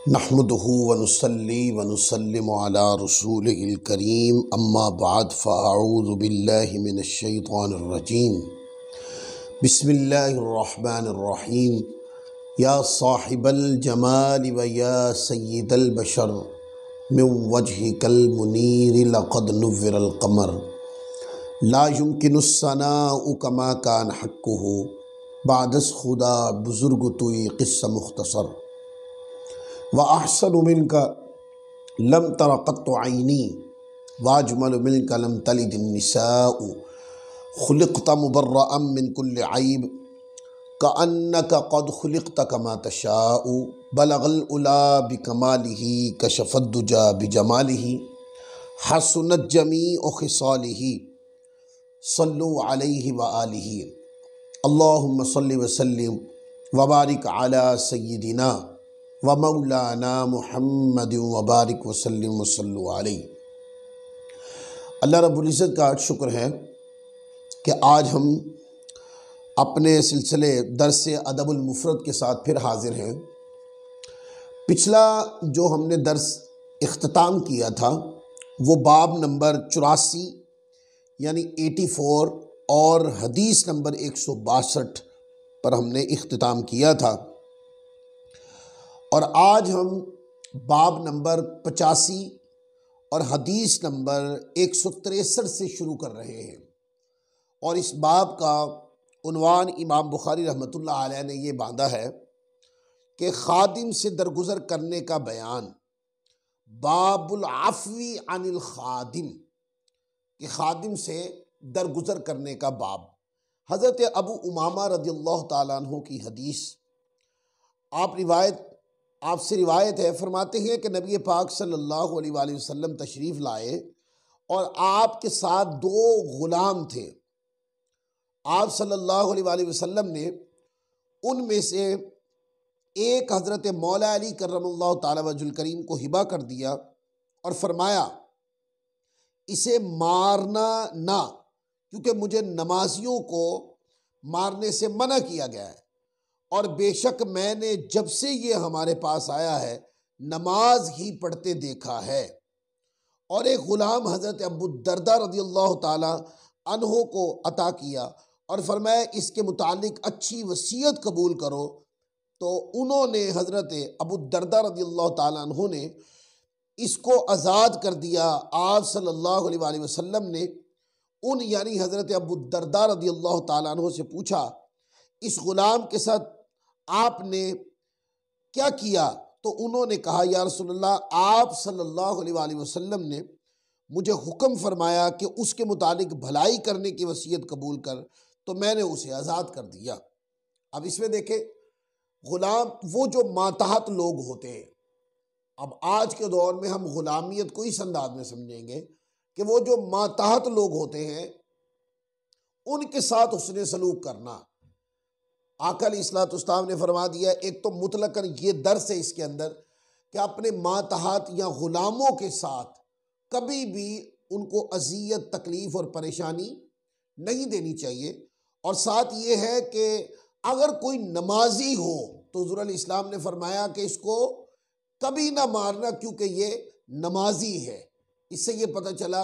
नहमदुहु व नुसल्ली व नुसल्लिमु अला रसूलिहिल करीम अम्मा बाद फ़अऊज़ु बिल्लाहि मिनश शैतानिर रजीम बिस्मिल्लाहिर रहमानिर रहीम या साहिबल जमाल व या सय्यिदल बशर मिन वजहिकल मुनीर लक़द नुव्विरल क़मर ला युमकिनुस सनाउ कमा कान हक़्क़ुहु बादस खुदा बुज़ुर्ग तुई क़िस्सा मुख्तसर व अहसनु मिनका लम तरा क़त्तु ऐनी वाजमलु मिनका लम तलिद निसाउ खुलिक़्ता मुबर्रअम मिन कुल्लि ऐब कअन्नका क़द खुलिक़्ता कमा तशाउ बलगल उला बिकमालिही कशफ़द दुजा बिजमालिही हसनत जमीउ ख़िसालिही सल्लु अलैहि व आलिही अल्लाहुम्मा सल्लि व सल्लिम व बारिक अला सय्यिदिना व मौलाना मुहम्मद व बारिक वसल्लिम वसल्लु अलैहि। अल्लाह रब्बुल इज़्ज़त का शुक्र है कि आज हम अपने सिलसिले दर्स अदबुल मुफ़रद के साथ फिर हाज़िर हैं। पिछला जो हमने दर्स इख्तिताम किया था वो बाब नंबर 84 यानी 84 और हदीस नंबर 162 पर हमने इख्तिताम किया था और आज हम बाब नंबर 85 और हदीस नंबर 163 से शुरू कर रहे हैं। और इस बाब का उन्वान इमाम बुखारी रहमतुल्लाह अलैह ने ये बांधा है कि खादिम से दरगुज़र करने का बयान, बाबुल अफ़वी अनिल खादिम, कि खादिम से दरगुज़र करने का बाब। हज़रत अबू उमामा रज़ियल्लाहु ताला अन्हु की हदीस आपसे रिवायत है, फरमाते हैं कि नबी पाक सल्लल्लाहु अलैहि वसल्लम तशरीफ़ लाए और आपके साथ 2 ग़ुलाम थे। आप सल्लल्लाहु अलैहि वसल्लम ने उनमें से एक हज़रत मौला अली कररमल्लाहु ताला वजहुल करीम को हिबा कर दिया और फरमाया इसे मारना ना, क्योंकि मुझे नमाजियों को मारने से मना किया गया है और बेशक मैंने जब से ये हमारे पास आया है नमाज ही पढ़ते देखा है। और एक ग़ुलाम हज़रत अबू दरदा रज़ियल्लाहु ताला अन्हो को अता किया और फरमाया इसके मुतालिक अच्छी वसीयत कबूल करो। तो उन्होंने हज़रत अबू दरदा रज़ियल्लाहु ताला अन्हो ने इसको आज़ाद कर दिया। आप सल्लल्लाहु अलैहि वसल्लम ने उन यानी हज़रत अबू दरदा रज़ियल्लाहु ताला अन्हो से पूछा इस ग़ुलाम के साथ आपने क्या किया? तो उन्होंने कहा या रसूलल्लाह आप सल्लल्लाहु अलैहि वसल्लम ने मुझे हुक्म फरमाया कि उसके मुतालिक भलाई करने की वसीयत कबूल कर, तो मैंने उसे आज़ाद कर दिया। अब इसमें देखें, ग़ुलाम वो जो मातहत लोग होते हैं। अब आज के दौर में हम ग़ुलामियत को इस अंदाज में समझेंगे कि वो जो मातहत लोग होते हैं उनके साथ उसने सलूक करना। आका अलैहिस्सलाम ने फरमा दिया, एक तो मुतलकन ये दर्स है इसके अंदर कि अपने मातहत या ग़ुलामों के साथ कभी भी उनको अज़ियत, तकलीफ़ और परेशानी नहीं देनी चाहिए। और साथ ये है कि अगर कोई नमाजी हो तो हुज़ूर इस्लाम ने फरमाया कि इसको कभी ना मारना, क्योंकि ये नमाजी है। इससे ये पता चला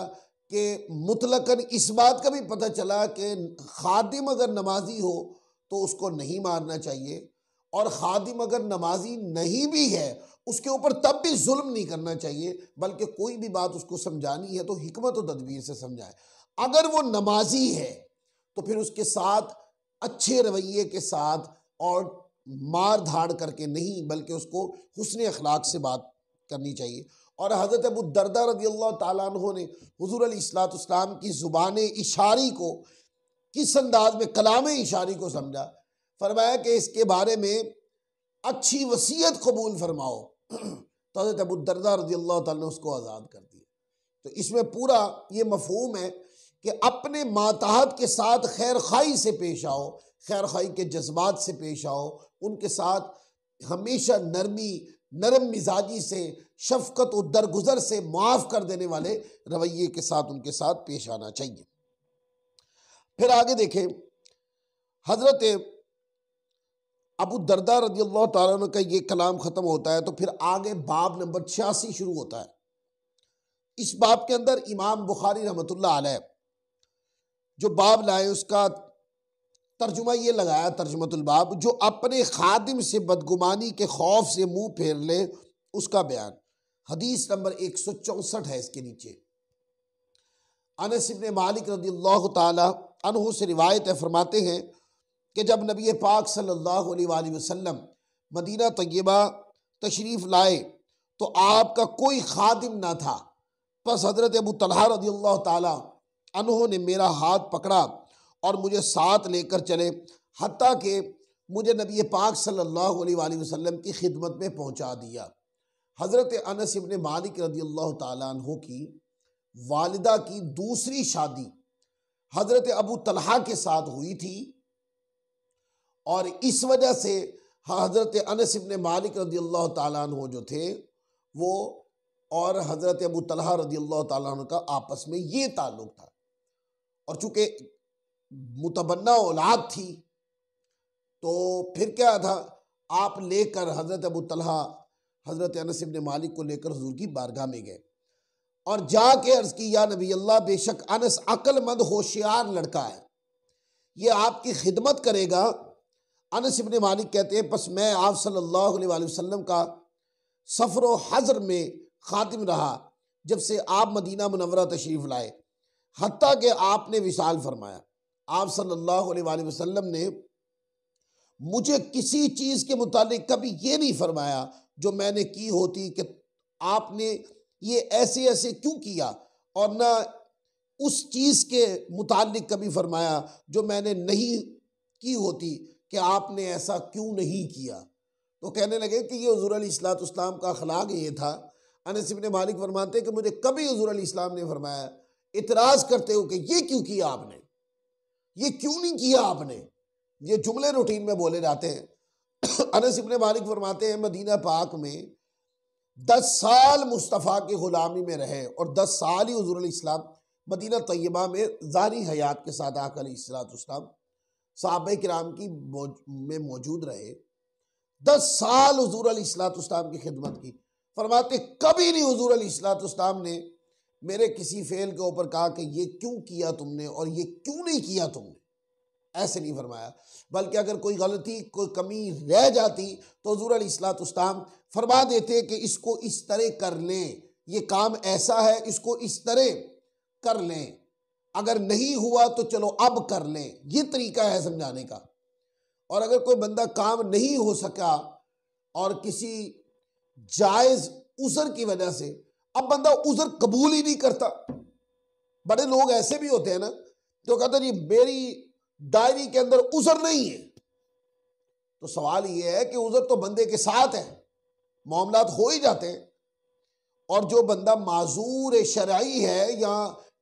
कि मुतलकन इस बात का भी पता चला कि खादिम अगर नमाजी हो तो उसको नहीं मारना चाहिए, और खादिम अगर नमाजी नहीं भी है उसके ऊपर तब भी जुल्म नहीं करना चाहिए, बल्कि कोई भी बात उसको समझानी है तो हिकमत और तदबीर से समझाए। अगर वो नमाजी है तो फिर उसके साथ अच्छे रवैये के साथ और मार धाड़ करके नहीं, बल्कि उसको हुस्न अखलाक से बात करनी चाहिए। और हज़रत अबू दरदा रज़ियल्लाहु ताला अन्हु ने हुज़ूर अलैहिस्सलाम की ज़ुबान इशारी को किस अंदाज में, कलाम इशारी को समझा। फरमाया कि इसके बारे में अच्छी वसीयत कबूल फरमाओ। तो हज़रत अबू दरदा रज़ियल्लाहु ताला ने उसको आज़ाद कर दिया। तो इसमें पूरा ये मफ़हूम है कि अपने मातहत के साथ खैर खाई से पेश आओ, खैर खाई के जज्बात से पेश आओ, उनके साथ हमेशा नरम मिजाजी से, शफ़क़त और दरगुज़र से, माफ़ कर देने वाले रवैये के साथ उनके साथ पेश आना चाहिए। फिर आगे देखें, हज़रत अबू दरदा रज़ियल्लाहु ताला अन्हु का ये कलाम ख़त्म होता है तो फिर आगे बाब नंबर 86 शुरू होता है। इस बाब के अंदर इमाम बुखारी रहमतुल्लाह अलैह जो बाब लाए उसका तर्जुमा ये लगाया, तर्जुमतुल बाब, जो अपने खादिम से बदगुमानी के खौफ से मुंह फेर ले उसका बयान। हदीस नंबर 164 है इसके नीचे। अनस इब्न मालिक रज़ियल्लाहु ताला अन्हु से रिवायत है, फरमाते हैं कि जब नबी पाक सल्लल्लाहु अलैहि वसल्लम मदीना तय्यबा तशरीफ़ लाए तो आपका कोई खादिम ना था। बस हज़रत अबू तलहा रज़ियल्लाहु ताला अन्हु ने मेरा हाथ पकड़ा और मुझे साथ लेकर चले, हत्ता कि मुझे नबी पाक सल्लल्लाहु अलैहि वसल्लम की खिदमत में पहुंचा दिया। हज़रत अनस इब्न मालिक रज़ियल्लाहु ताला अन्हु की वालिदा की दूसरी शादी हज़रत अबू तलहा के साथ हुई थी और इस वजह से हज़रत अनस इब्न मालिक रज़ियल्लाहु ताला अन्हु जो थे वो और हज़रत अबू तलहा रज़ियल्लाहु ताला अन्हु का आपस में ये ताल्लुक़ था। और चूँकि मुतबन्ना औलाद थी तो फिर क्या था, आप लेकर हज़रत अबू तलहा हज़रत अनस इब्न मालिक को लेकर हुज़ूर की बारगाह में गए और जाके अर्ज़ की, या नबी अल्लाह, बेशक अनस अक्लमंद होशियार लड़का है, ये आपकी खिदमत करेगा। अनस इब्न मालिक कहते हैं, बस मैं आप सल्लल्लाहु अलैहि वसल्लम का सफ़र व हज़र में खातिम रहा जब से आप मदीना मुनव्वरा तशरीफ़ लाए, हत्ता कि आपने विसाल फरमाया। आप सल्लल्लाहु अलैहि वसल्लम ने मुझे किसी चीज़ के मुतालिक कभी ये नहीं फरमाया जो मैंने की होती कि आपने ये ऐसे ऐसे क्यों किया, और ना उस चीज़ के मुतालिक कभी फरमाया जो मैंने नहीं की होती कि आपने ऐसा क्यों नहीं किया। तो कहने लगे कि ये हुज़ूर अलैहिस्सलातु वस्सलाम का अखलाक ये था। अनस इब्न मालिक फरमाते हैं कि मुझे कभी हुज़ूर अलैहिस्सलाम ने फरमाया, इतराज़ करते हो कि ये क्यों किया आपने, ये क्यों नहीं किया आपने, ये जुमले रूटीन में बोले जाते हैं। अनस इब्न मालिक फरमाते हैं, मदीना पाक में 10 साल मुस्तफ़ा की ग़ुलामी में रहे और 10 साल ही हुज़ूर अलैहिस्सलाम मदीना तय्यबा में ज़ाहिरी हयात के साथ आका अलैहिस्सलातु वस्सलाम सहाबा किराम की में मौजूद रहे। 10 साल हुज़ूर अलैहिस्सलातु वस्सलाम की खिदमत की। फरमाते कभी नहीं हुज़ूर अलैहिस्सलातु वस्सलाम ने मेरे किसी फ़ेल के ऊपर कहा कि ये क्यों किया तुमने और ये क्यों नहीं किया तुमने, ऐसे नहीं फरमाया। बल्कि अगर कोई गलती कोई कमी रह जाती तो हुज़ूर अलैहिस्सलातु वस्सलाम फरमा देते कि इसको इस तरह कर लें, ये काम ऐसा है इसको इस तरह कर लें, अगर नहीं हुआ तो चलो अब कर लें, ये तरीका है समझाने का। और अगर कोई बंदा काम नहीं हो सका और किसी जायज़ उज़र की वजह से, अब बंदा उज़र कबूल ही नहीं करता। बड़े लोग ऐसे भी होते हैं ना जो कहते हैं जी मेरी डायरी के अंदर उज़र नहीं है। तो सवाल ये है कि उज़र तो बंदे के साथ है, मामलात हो ही जाते हैं। और जो बंदा माजूर शरई है या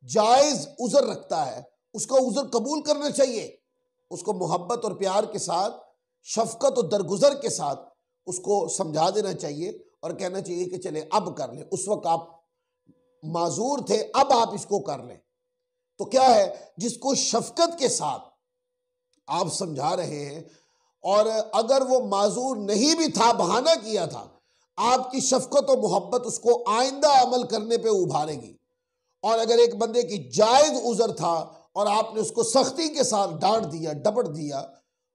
जायज़ उज़र रखता है उसका उज़र कबूल करना चाहिए, उसको मोहब्बत और प्यार के साथ, शफ़क़त और दरगुज़र के साथ उसको समझा देना चाहिए और कहना चाहिए कि चले अब कर लें, उस वक्त आप माजूर थे अब आप इसको कर लें। तो क्या है, जिसको शफ़क़त के साथ आप समझा रहे हैं और अगर वो माजूर नहीं भी था, बहाना किया था, आपकी शफ़क़त और मोहब्बत उसको आइंदा अमल करने पे उभारेगी। और अगर एक बंदे की जायज़ उज़र था और आपने उसको सख्ती के साथ डांट दिया, डपट दिया,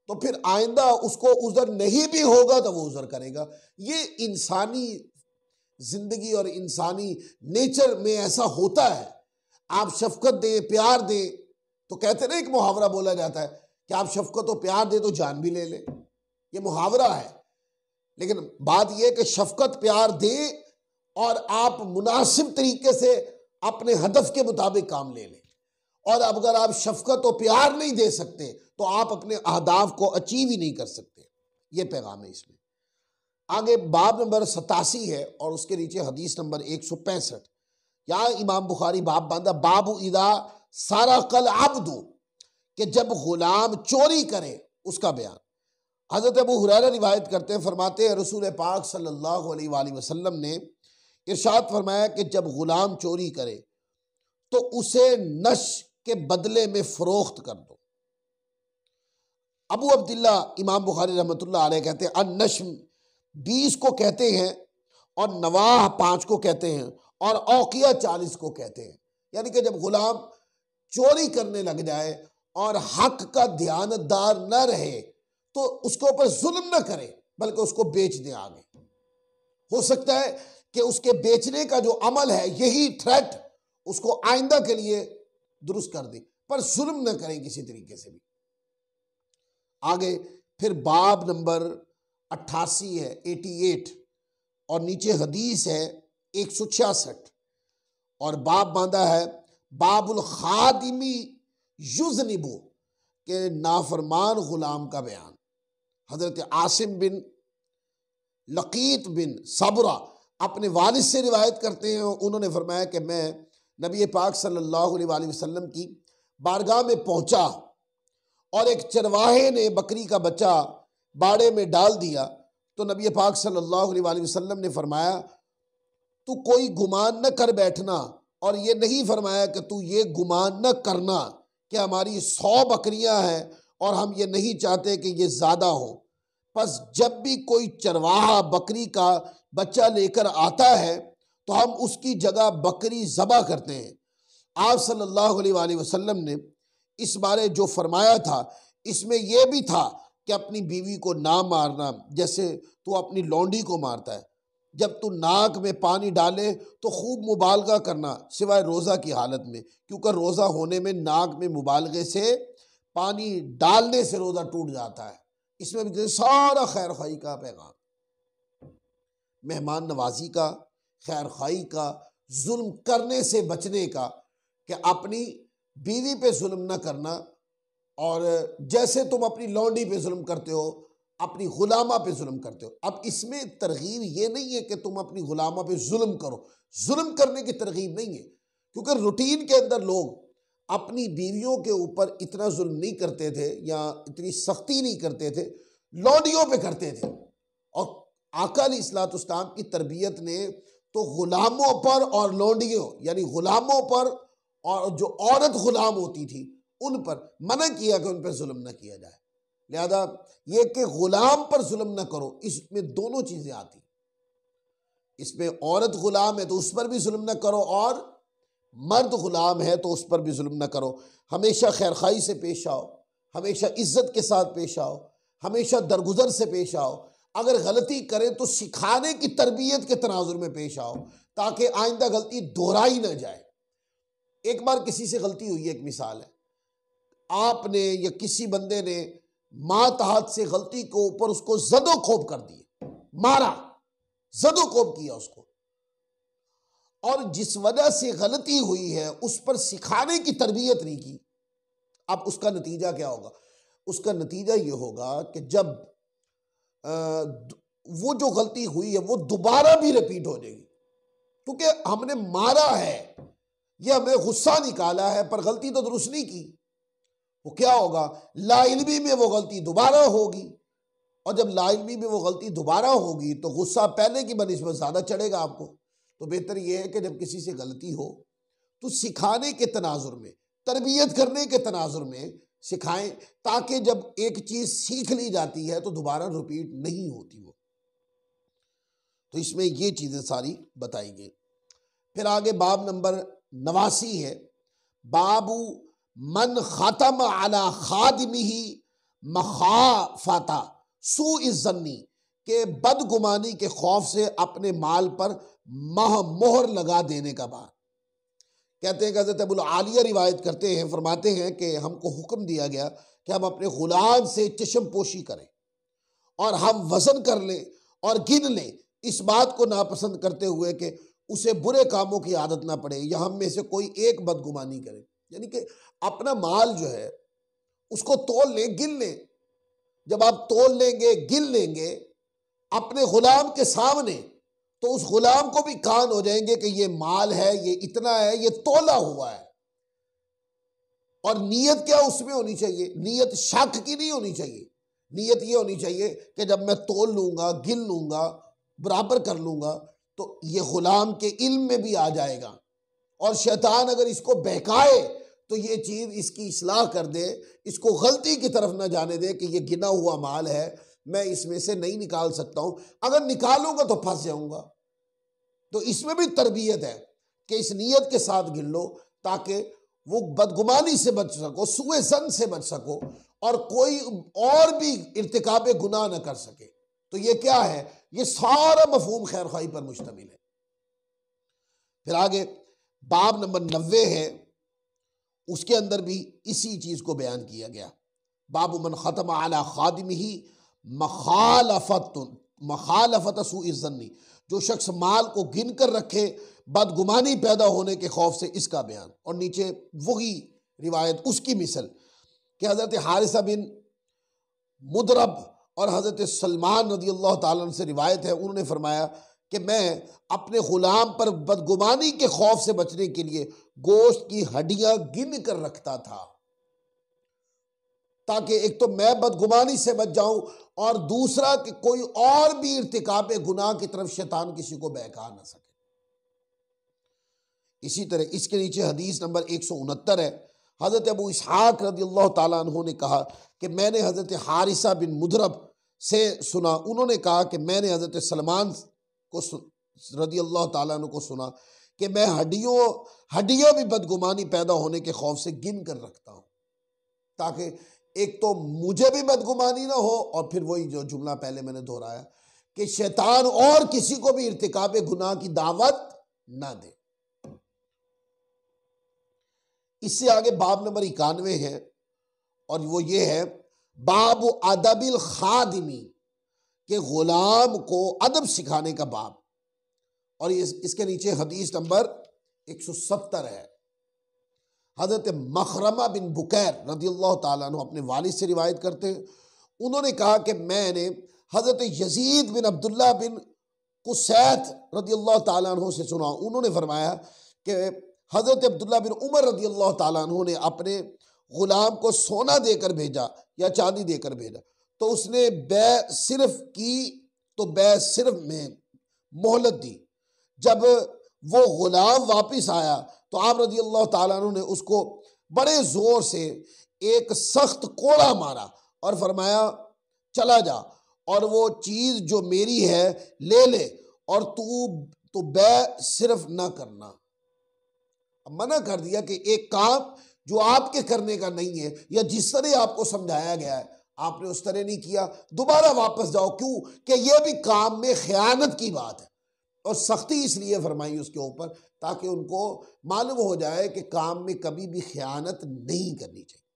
तो फिर आइंदा उसको उज़र नहीं भी होगा तो वो उज़र करेगा। ये इंसानी ज़िंदगी और इंसानी नेचर में ऐसा होता है। आप शफ़क़त दें, प्यार दें, तो कहते ना एक मुहावरा बोला जाता है कि आप शफ़क़त और प्यार दे तो जान भी ले लें, ये मुहावरा है। लेकिन बात यह कि शफ़क़त प्यार दें और आप मुनासिब तरीके से अपने हदफ के मुताबिक काम ले लें। और अब अगर आप शफ़क़त और प्यार नहीं दे सकते तो आप अपने अहदाफ को अचीव ही नहीं कर सकते। ये पैगाम है इसमें। आगे बाब नंबर 87 है और उसके नीचे हदीस नंबर 165। यहाँ इमाम बुखारी बाब बांधा, बाबू इदा सारा कल अब्दु, कि जब गुलाम चोरी करे उसका बयान। हज़रत अबू हुरैरा रिवायत करते हैं, फरमाते हैं रसूल पाक सल्लल्लाहु अलैहि वसल्लम ने इरशाद फरमाया कि जब गुलाम चोरी करे तो उसे नश के बदले में फ़रोख्त कर दो। अबू अब्दुल्ला इमाम बुखारी रहमतुल्लाह अलैह कहते हैं अन्नश्म 20 को कहते हैं और नवाह 5 को कहते हैं और औकिया 40 को कहते हैं। यानी कि जब गुलाम चोरी करने लग जाए और हक का ध्यानदार न रहे तो उसके ऊपर जुल्म न करे बल्कि उसको बेच दे आगे। हो सकता है कि उसके बेचने का जो अमल है यही थ्रेट उसको आइंदा के लिए दुरुस्त कर दे, पर जुल्म न करें किसी तरीके से भी। आगे फिर बाब नंबर 88 है 88 और नीचे हदीस है 166 और बाब बांधा है बाबुल खादिमी युज़निबु के नाफरमान गुलाम का बयान। हजरत आसिम बिन लकीत बिन सबरा अपने वालिद से रिवायत करते हैं, उन्होंने फरमाया कि मैं नबी पाक सल्लल्लाहु अलैहि वसल्लम की बारगाह में पहुंचा और एक चरवाहे ने बकरी का बच्चा बाड़े में डाल दिया तो नबी पाक सल्लल्लाहु अलैहि वसल्लम ने फरमाया तू कोई गुमान न कर बैठना, और ये नहीं फरमाया कि तू ये गुमान न करना कि हमारी 100 बकरियां हैं और हम ये नहीं चाहते कि ये ज़्यादा हो। बस जब भी कोई चरवाहा बकरी का बच्चा लेकर आता है तो हम उसकी जगह बकरी ज़बह करते हैं। आप सल्लल्लाहु अलैहि वसल्लम ने इस बारे जो फरमाया था इसमें यह भी था कि अपनी बीवी को ना मारना जैसे तू अपनी लौंडी को मारता है। जब तू नाक में पानी डाले तो खूब मुबालगा करना सिवाय रोज़ा की हालत में, क्योंकि रोज़ा होने में नाक में मुबालगे से पानी डालने से रोज़ा टूट जाता है। इसमें भी सारा खैर खाई का पैगाम, मेहमान नवाजी का, खैर खाई का, जुल्म करने से बचने का, कि अपनी बीवी पे जुल्म न करना। और जैसे तुम अपनी लौंडी पे जुल्म करते हो अपनी गुलामा पे जुल्म करते हो। अब इसमें तरगीब ये नहीं है कि तुम अपनी गुलामा पे जुल्म करो, जुल्म करने की तरगीब नहीं है, क्योंकि रूटीन के अंदर लोग अपनी बीवियों के ऊपर इतना जुल्म नहीं करते थे या इतनी सख्ती नहीं करते थे, लौंडियों पे करते थे। और आका अलैहिस्सलाम की तरबियत ने तो गुलामों पर और लौंडियों यानी गुलामों पर और जो औरत गुलाम होती थी उन पर मना किया कि उन पर जुल्म न किया जाए। लिहाजा ये कि गुलाम पर जुल्म न करो, इसमें दोनों चीजें आती। इसमें औरत गुलाम है तो उस पर भी जुल्म न करो और मर्द गुलाम है तो उस पर भी जुल्म न करो। हमेशा खैरखाई से पेश आओ, हमेशा इज्जत के साथ पेश आओ, हमेशा दरगुजर से पेश आओ। अगर गलती करें तो सिखाने की तरबियत के तनाजुर में पेश आओ ताकि आइंदा गलती दोहराई न जाए। एक बार किसी से गलती हुई है, एक मिसाल है, आपने या किसी बंदे ने मातहत से गलती को ऊपर उसको जदो खोब कर दिया, मारा, जदो खोब किया उसको, और जिस वजह से गलती हुई है उस पर सिखाने की तरबियत नहीं की। अब उसका नतीजा क्या होगा? उसका नतीजा ये होगा कि जब वो जो गलती हुई है वो दोबारा भी रिपीट हो जाएगी, क्योंकि हमने मारा है, ये हमें गुस्सा निकाला है पर गलती तो दुरुस्त नहीं की। वो क्या होगा? लाइल्मी में वो गलती दोबारा होगी, और जब लाइल्मी में वो गलती दोबारा होगी तो गुस्सा पहले की बनिस्बत ज़्यादा चढ़ेगा आपको। तो बेहतर यह है कि जब किसी से गलती हो तो सिखाने के तनाजुर में, तरबियत करने के तनाजुर में सिखाएं, ताकि जब एक चीज़ सीख ली जाती है तो दोबारा रिपीट नहीं होती वो। तो इसमें ये चीज़ें सारी बताई गई। फिर आगे बाब नंबर 89 है बाबू मन ख़तम अला खादिमिही मखाफता सू इज़्ज़न्नी के बदगुमानी के खौफ से अपने माल पर मोहर लगा देने का बात। कहते हैं कि हज़रत अबू आलिया रिवायत करते हैं, फरमाते हैं कि हमको हुक्म दिया गया कि हम अपने गुलाम से चश्म पोशी करें और हम वज़न कर लें और गिन लें, इस बात को नापसंद करते हुए कि उसे बुरे कामों की आदत ना पड़े या हम में से कोई एक बदगुमानी करे। यानी कि अपना माल जो है उसको तोल लें, गिन लें। जब आप तोल लेंगे, गिन लेंगे अपने गुलाम के सामने, तो उस गुलाम को भी कान हो जाएंगे कि ये माल है, ये इतना है, ये तोला हुआ है। और नीयत क्या उसमें होनी चाहिए? नीयत शक की नहीं होनी चाहिए। नीयत ये होनी चाहिए कि जब मैं तोल लूंगा, गिन लूंगा, बराबर कर लूंगा तो ये गुलाम के इल्म में भी आ जाएगा। और शैतान अगर इसको बहकाए तो ये चीज़ इसकी इस्लाह कर दे, इसको गलती की तरफ ना जाने दे कि ये गिना हुआ माल है, मैं इसमें से नहीं निकाल सकता हूँ, अगर निकालूंगा तो फंस जाऊंगा। तो इसमें भी तरबियत है कि इस नीयत के साथ गिन लो ताकि वो बदगुमानी से बच सको, सुए ज़न से बच सको और कोई और भी इर्तिकाब गुनाह न कर सके। तो ये क्या है, ये सारा मफहूम खैर खाई पर मुश्तमिल है। फिर आगे बाब नंबर 90 है, उसके अंदर भी इसी चीज को बयान किया गया। बाबू मन खतम अला खादिमिही मखालफत सुइज़्ज़न्नी, जो शख्स माल को गिन कर रखे बदगुमानी पैदा होने के खौफ से, इसका बयान। और नीचे वही रिवायत उसकी मिसल कि हज़रत हारिसा बिन मुदरब और हज़रत सलमान रज़ी अल्लाह ताला अन्हु से रिवायत है, उन्होंने फरमाया कि मैं अपने ग़ुलाम पर बदगुमानी के खौफ से बचने के लिए गोश्त की हड्डियां गिन कर रखता था, ताकि एक तो मैं बदगुमानी से बच जाऊं और दूसरा कि कोई और भी इर्तिकाब गुनाह की तरफ शैतान किसी को बहका ना सके। इसी तरह इसके नीचे हदीस नंबर 169 है, हज़रत अबू इसहाक रज़ियल्लाहु ताला अन्हु ने कहा कि मैंने हज़रत हारिसा बिन मुदरब से सुना, उन्होंने कहा कि मैंने हज़रत सलमान को रज़ियल्लाहु ताला अन्हु को सुना कि मैं हड्डियां भी बदगुमानी पैदा होने के खौफ से गिन कर रखता हूँ, ताकि एक तो मुझे भी बदगुमानी ना हो और फिर वही जो जुमला पहले मैंने दोहराया कि शैतान और किसी को भी इर्तिकाब गुनाह की दावत ना दे। इससे आगे बाब नंबर 91 है और वो ये है बाब अदबिल खादिमी, के गुलाम को अदब सिखाने का बाब। और इसके नीचे हदीस नंबर 170 है, हज़रत मखरमा बिन बुकैर रज़ियल्लाहु ताला अन्हु अपने वालिद से रिवायत करते हैं, उन्होंने कहा कि मैंने हज़रत यजीद बिन अब्दुल्ला बिन कुसैत रज़ियल्लाहु ताला अन्हु से सुना, उन्होंने फरमाया कि हज़रत अब्दुल्ला बिन उमर रज़ियल्लाहु ताला अन्हु ने अपने ग़ुलाम को सोना देकर भेजा या चांदी देकर भेजा, तो उसने बै सिर्फ की तो बै सिर्फ में मोहलत दी। जब वो ग़ुलाम वापस आया तो आप रज़ियल्लाहु ताला अन्हु ने उसको बड़े ज़ोर से एक सख्त कोड़ा मारा और फरमाया चला जा और वो चीज़ जो मेरी है ले ले और तू तो बै सिर्फ ना करना। अब मना कर दिया कि एक काम जो आपके करने का नहीं है या जिस तरह आपको समझाया गया है आपने उस तरह नहीं किया, दोबारा वापस जाओ। क्यों कि यह भी काम में खयानत की बात है और सख्ती इसलिए फरमाई उसके ऊपर ताकि उनको मालूम हो जाए कि काम में कभी भी खयानत नहीं करनी चाहिए।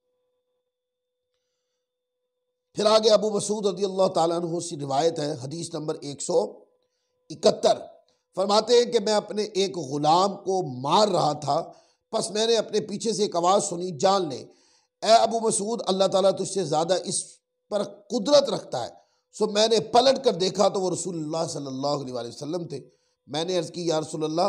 फिर आगे अबू मसूद रज़ियल्लाहु ताला अन्हु से रिवायत है, हदीस नंबर 171, फरमाते हैं कि मैं अपने एक ग़ुलाम को मार रहा था, बस मैंने अपने पीछे से एक आवाज़ सुनी, जान ले ए अबू मसूद, अल्लाह ताला तुझसे ज़्यादा इस पर कुदरत रखता है। सो मैंने पलट कर देखा तो वो रसूलुल्लाह सल्लल्लाहु अलैहि वसल्लम थे। मैंने अर्ज़ की या रसूलल्लाह,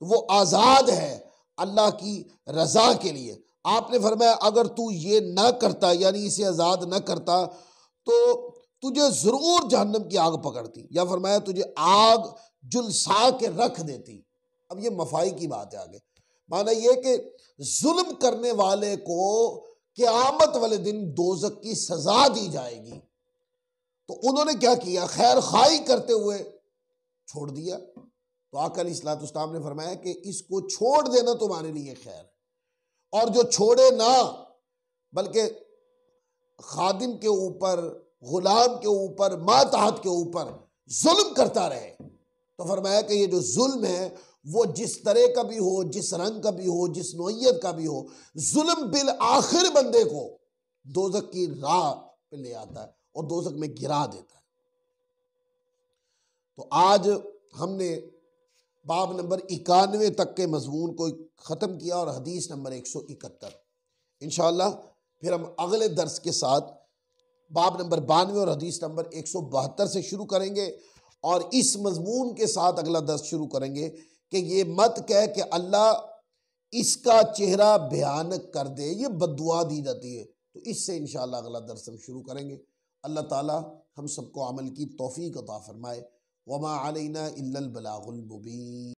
वो आज़ाद है अल्लाह की रज़ा के लिए। आपने फरमाया अगर तू ये ना करता यानी इसे आज़ाद ना करता तो तुझे ज़रूर जहन्नम की आग पकड़ती, या फरमाया तुझे आग जुलसा के रख देती। अब ये मफाई की बात है आगे, माना ये कि जुल्म करने वाले को क़यामत वाले दिन दोज़ख की सजा दी जाएगी। तो उन्होंने क्या किया, खैर खाई करते हुए छोड़ दिया। तो आका अलैहिस्सलाम ने फरमाया कि इसको छोड़ देना तुम्हारे लिए खैर है, और जो छोड़े ना बल्कि खादिम के ऊपर, गुलाम के ऊपर, मातहत के ऊपर जुल्म करता रहे, तो फरमाया कि ये जो जुल्म है वो जिस तरह का भी हो, जिस रंग का भी हो, जिस नौइयत का भी हो, जुल्म बिल आखिर बंदे को दोज़ख की राह पे ले आता है और दोज़ख में गिरा देता है। तो आज हमने बाब नंबर 91 तक के मज़मून को ख़त्म किया और हदीस नंबर 171। इंशाअल्लाह फिर हम अगले दर्स के साथ बाब नंबर 92 और हदीस नंबर 172 से शुरू करेंगे और इस मज़मून के साथ अगला दर्स शुरू करेंगे कि ये मत कह कि अल्लाह इसका चेहरा भयानक कर दे, ये बद्दुआ दी जाती है। तो इससे इंशाअल्लाह अगला दर्स हम शुरू करेंगे। अल्लाह ताला हम सबको अमल की तौफीक अता फरमाए। वमा अलैना इल्लल बलागुल मुबीन।